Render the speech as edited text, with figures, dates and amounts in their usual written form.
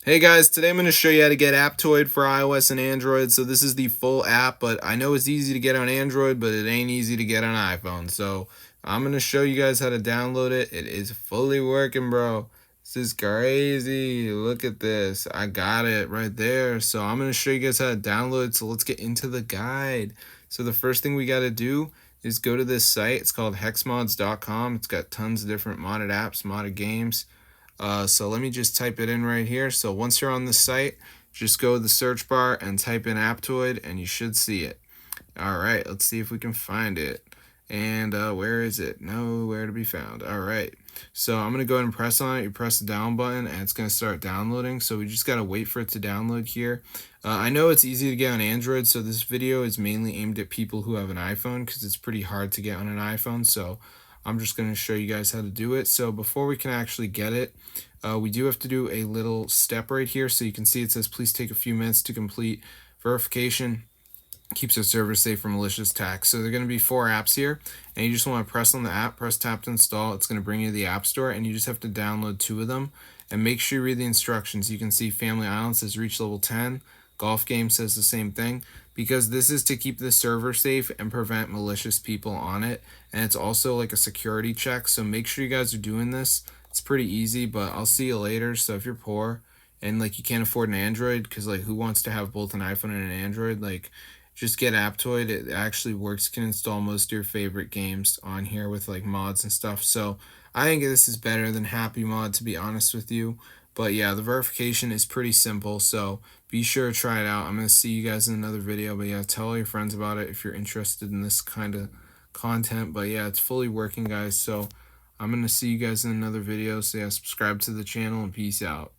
Hey guys, today I'm going to show you how to get Aptoide for iOS and Android. So this is the full app, but I know it's easy to get on Android, but it ain't easy to get on iPhone. So I'm going to show you guys how to download it. It is fully working, bro. This is crazy. Look at this. I got it right there. So I'm going to show you guys how to download it. So let's get into the guide. So the first thing we got to do is go to this site. It's called hexmods.com. It's got tons of different modded apps, modded games. So let me just type it in right here. So once you're on the site, just go to the search bar and type in Aptoide and you should see it. All right, let's see if we can find it. And where is it? Nowhere to be found. All right. So I'm going to go ahead and press on it. You press the down button and it's going to start downloading. So we just got to wait for it to download here. I know it's easy to get on Android. So this video is mainly aimed at people who have an iPhone because it's pretty hard to get on an iPhone. So I'm just going to show you guys how to do it. So before we can actually get it, we do have to do a little step right here. So you can see it says, please take a few minutes to complete verification. Keeps our server safe from malicious attacks. So there are going to be 4 apps here, and you just want to press on the app, press tap to install. It's going to bring you to the App Store, and you just have to download 2 of them. And make sure you read the instructions. You can see Family Island says reach level 10. Golf Game says the same thing, because this is to keep the server safe and prevent malicious people on it. And it's also like a security check. So make sure you guys are doing this. It's pretty easy, but I'll see you later. So if you're poor and like you can't afford an Android, because like who wants to have both an iPhone and an Android, like just get Aptoide. It actually works. You can install most of your favorite games on here with like mods and stuff. So I think this is better than Happy Mod, to be honest with you. But yeah, the verification is pretty simple. So be sure to try it out. I'm going to see you guys in another video. But yeah, tell all your friends about it if you're interested in this kind of content. But yeah, it's fully working, guys. So I'm going to see you guys in another video. So yeah, subscribe to the channel and peace out.